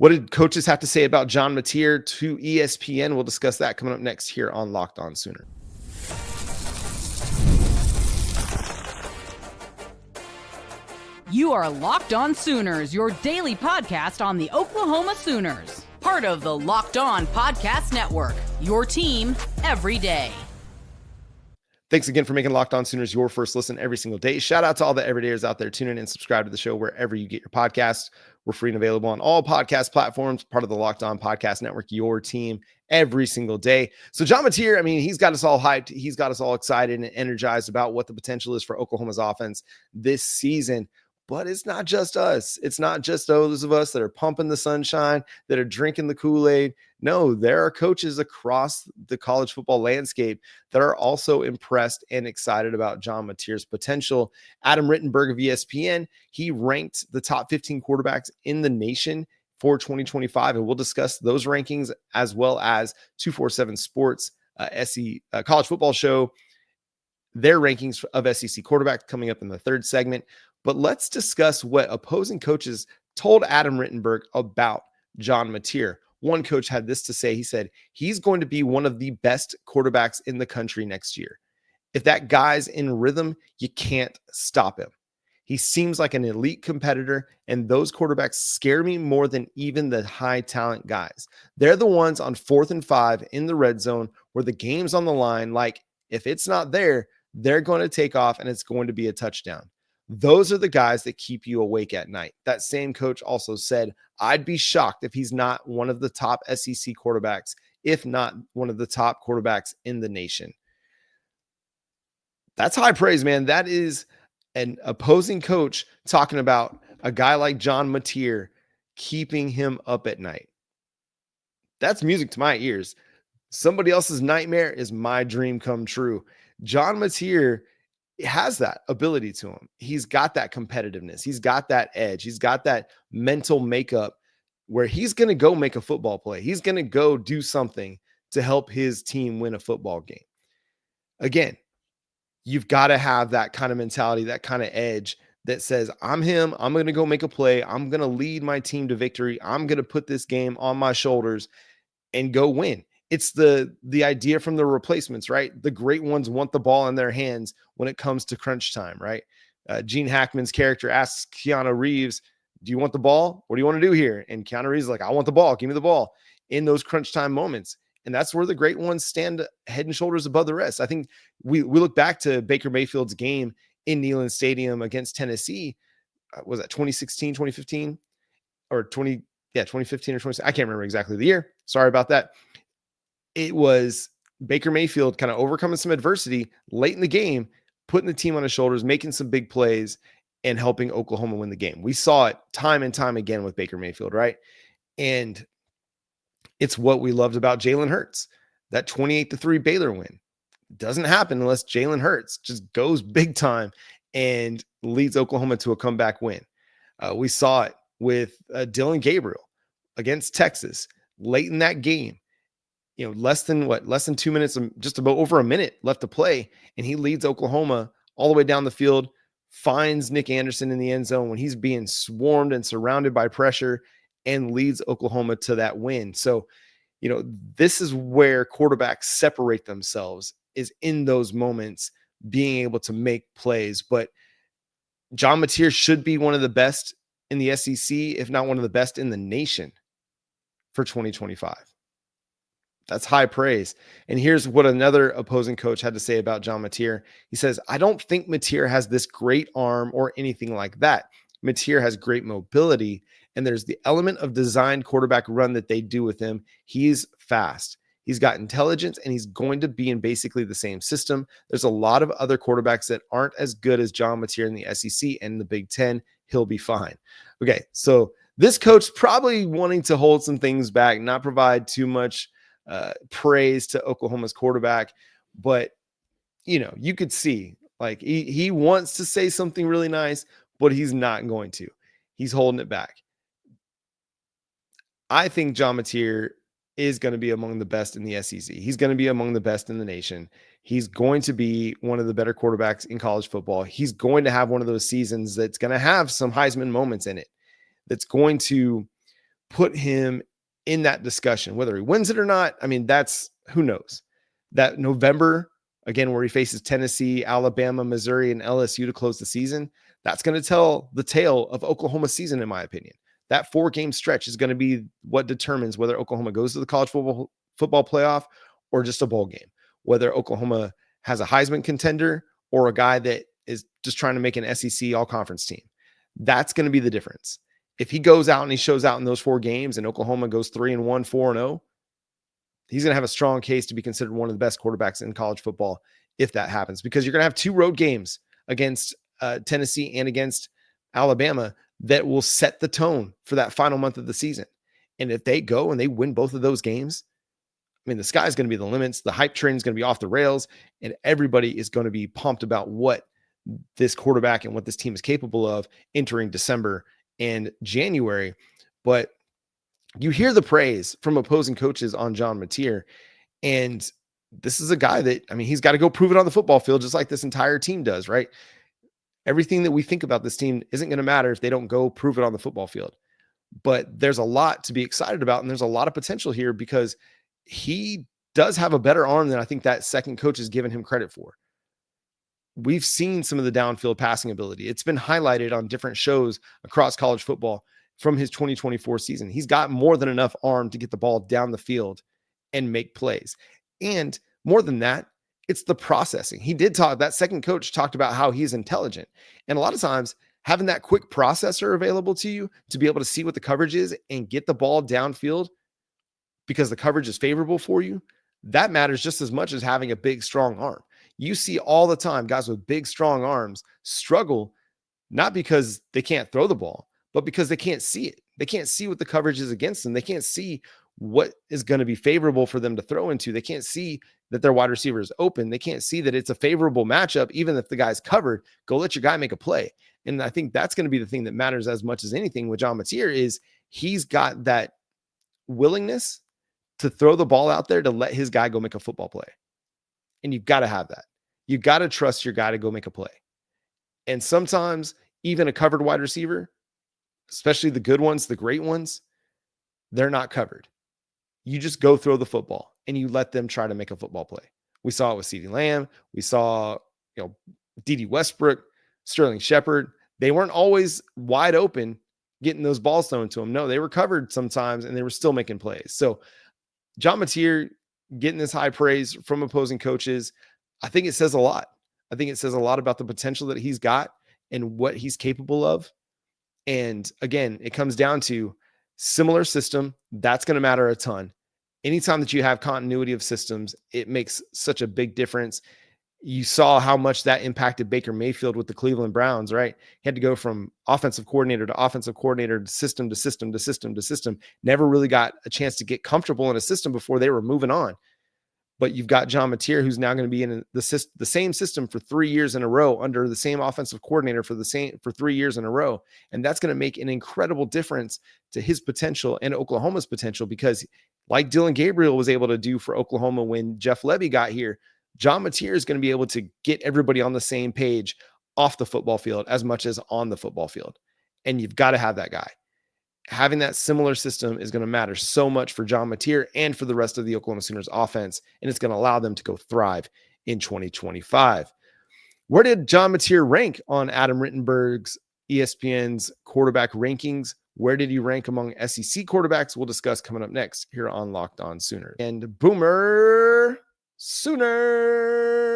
What did coaches have to say about John Mateer to ESPN? We'll discuss that coming up next here on Locked On Sooner. You are Locked On Sooners, your daily podcast on the Oklahoma Sooners. Part of the Locked On Podcast Network, your team every day. Thanks again for making Locked On Sooners your first listen every single day. Shout out to all the everydayers out there. Tune in and subscribe to the show wherever you get your podcasts. We're free and available on all podcast platforms, part of the Locked On Podcast Network, your team every single day. So John Mateer, I mean, he's got us all hyped. He's got us all excited and energized about what the potential is for Oklahoma's offense this season. But it's not just us. It's not just those of us that are pumping the sunshine, that are drinking the Kool-Aid. No, there are coaches across the college football landscape that are also impressed and excited about John Mateer's potential. Adam Rittenberg of ESPN, he ranked the top 15 quarterbacks in the nation for 2025, and we'll discuss those rankings as well as 247 Sports, college football show, their rankings of SEC quarterbacks coming up in the third segment. But let's discuss what opposing coaches told Adam Rittenberg about John Mateer. One coach had this to say. He said, he's going to be one of the best quarterbacks in the country next year. If that guy's in rhythm, you can't stop him. He seems like an elite competitor, and those quarterbacks scare me more than even the high talent guys. They're the ones on 4th and 5 in the red zone where the game's on the line. Like, if it's not there, they're going to take off and it's going to be a touchdown. Those are the guys that keep you awake at night. That same coach also said, I'd be shocked if he's not one of the top SEC quarterbacks, if not one of the top quarterbacks in the nation. That's high praise, man. That is an opposing coach talking about a guy like John Mateer keeping him up at night. That's music to my ears. Somebody else's nightmare is my dream come true. John Mateer has that ability to him. He's got that competitiveness. He's got that edge. He's got that mental makeup where he's going to go make a football play. He's going to go do something to help his team win a football game. Again, you've got to have that kind of mentality, that kind of edge that says, I'm him. I'm going to go make a play. I'm going to lead my team to victory. I'm going to put this game on my shoulders and go win. It's the idea from the replacements, right? The great ones want the ball in their hands when it comes to crunch time, right? Gene Hackman's character asks Keanu Reeves, do you want the ball? What do you want to do here? And Keanu Reeves is like, I want the ball. Give me the ball in those crunch time moments. And that's where the great ones stand head and shoulders above the rest. I think we look back to Baker Mayfield's game in Neyland Stadium against Tennessee. Was that 2016, 2015 or 2015 or 2016? I can't remember exactly the year. Sorry about that. It was Baker Mayfield kind of overcoming some adversity late in the game, putting the team on his shoulders, making some big plays, and helping Oklahoma win the game. We saw it time and time again with Baker Mayfield, right? And it's what we loved about Jalen Hurts. That 28-3 Baylor win doesn't happen unless Jalen Hurts just goes big time and leads Oklahoma to a comeback win. We saw it with Dillon Gabriel against Texas late in that game. Less than 2 minutes, just about over a minute left to play. And he leads Oklahoma all the way down the field, finds Nick Anderson in the end zone when he's being swarmed and surrounded by pressure, and leads Oklahoma to that win. So, this is where quarterbacks separate themselves, is in those moments, being able to make plays. But John Mateer should be one of the best in the SEC, if not one of the best in the nation for 2025. That's high praise. And here's what another opposing coach had to say about John Mateer. He says, I don't think Mateer has this great arm or anything like that. Mateer has great mobility, and there's the element of designed quarterback run that they do with him. He's fast. He's got intelligence, and he's going to be in basically the same system. There's a lot of other quarterbacks that aren't as good as John Mateer in the SEC and in the Big Ten. He'll be fine. Okay, so this coach probably wanting to hold some things back, not provide too much praise to Oklahoma's quarterback, but you could see like he wants to say something really nice, but he's not going to. He's holding it back. I think John Mateer is going to be among the best in the SEC. He's going to be among the best in the nation. He's going to be one of the better quarterbacks in college football. He's going to have one of those seasons that's going to have some Heisman moments in it, that's going to put him in that discussion, whether he wins it or not. I mean, that's who knows. That November, again, where he faces Tennessee, Alabama, Missouri, and LSU to close the season, that's going to tell the tale of Oklahoma's season, in my opinion. That 4-game stretch is going to be what determines whether Oklahoma goes to the college football playoff or just a bowl game, whether Oklahoma has a Heisman contender or a guy that is just trying to make an SEC all-conference team. That's going to be the difference. If he goes out and he shows out in those 4 games and Oklahoma goes 3-1, 4-0, he's going to have a strong case to be considered one of the best quarterbacks in college football if that happens, because you're going to have 2 road games against Tennessee and against Alabama that will set the tone for that final month of the season. And if they go and they win both of those games, I mean, the sky's going to be the limits. The hype train is going to be off the rails, and everybody is going to be pumped about what this quarterback and what this team is capable of entering December and January. But you hear the praise from opposing coaches on John Mateer, and this is a guy that, I mean, he's got to go prove it on the football field, just like this entire team does, right? Everything that we think about this team isn't going to matter if they don't go prove it on the football field. But there's a lot to be excited about, and there's a lot of potential here because he does have a better arm than I think that second coach has given him credit for. We've seen some of the downfield passing ability. It's been highlighted on different shows across college football from his 2024 season. He's got more than enough arm to get the ball down the field and make plays. And more than that, it's the processing. He did talk, that second coach talked about how he's intelligent. And a lot of times having that quick processor available to you to be able to see what the coverage is and get the ball downfield because the coverage is favorable for you, that matters just as much as having a big, strong arm. You see all the time guys with big, strong arms struggle, not because they can't throw the ball, but because they can't see it. They can't see what the coverage is against them. They can't see what is going to be favorable for them to throw into. They can't see that their wide receiver is open. They can't see that it's a favorable matchup. Even if the guy's covered, go let your guy make a play. And I think that's going to be the thing that matters as much as anything with John Mateer is he's got that willingness to throw the ball out there to let his guy go make a football play. And you've got to have that. You've got to trust your guy to go make a play. And sometimes even a covered wide receiver, especially the good ones, the great ones, they're not covered. You just go throw the football and you let them try to make a football play. We saw it with CeeDee Lamb. We saw, D.D. Westbrook, Sterling Shepard. They weren't always wide open getting those balls thrown to them. No, they were covered sometimes and they were still making plays. So John Mateer getting this high praise from opposing coaches, I think it says a lot. I think it says a lot about the potential that he's got and what he's capable of. And again, it comes down to similar system. That's going to matter a ton. Anytime that you have continuity of systems, it makes such a big difference. You saw how much that impacted Baker Mayfield with the Cleveland Browns, right? He had to go from offensive coordinator to offensive coordinator, to system to system to system to system. Never really got a chance to get comfortable in a system before they were moving on. But you've got John Mateer, who's now going to be in the same system for 3 years in a row under the same offensive coordinator for 3 years in a row. And that's going to make an incredible difference to his potential and Oklahoma's potential, because like Dylan Gabriel was able to do for Oklahoma when Jeff Lebby got here, John Mateer is going to be able to get everybody on the same page off the football field as much as on the football field. And you've got to have that guy. Having that similar system is going to matter so much for John Mateer and for the rest of the Oklahoma Sooners offense, and it's going to allow them to go thrive in 2025. Where did John Mateer rank on Adam Rittenberg's ESPN's quarterback rankings? Where did he rank among SEC quarterbacks? We'll discuss coming up next here on Locked On Sooners. And Boomer Sooner.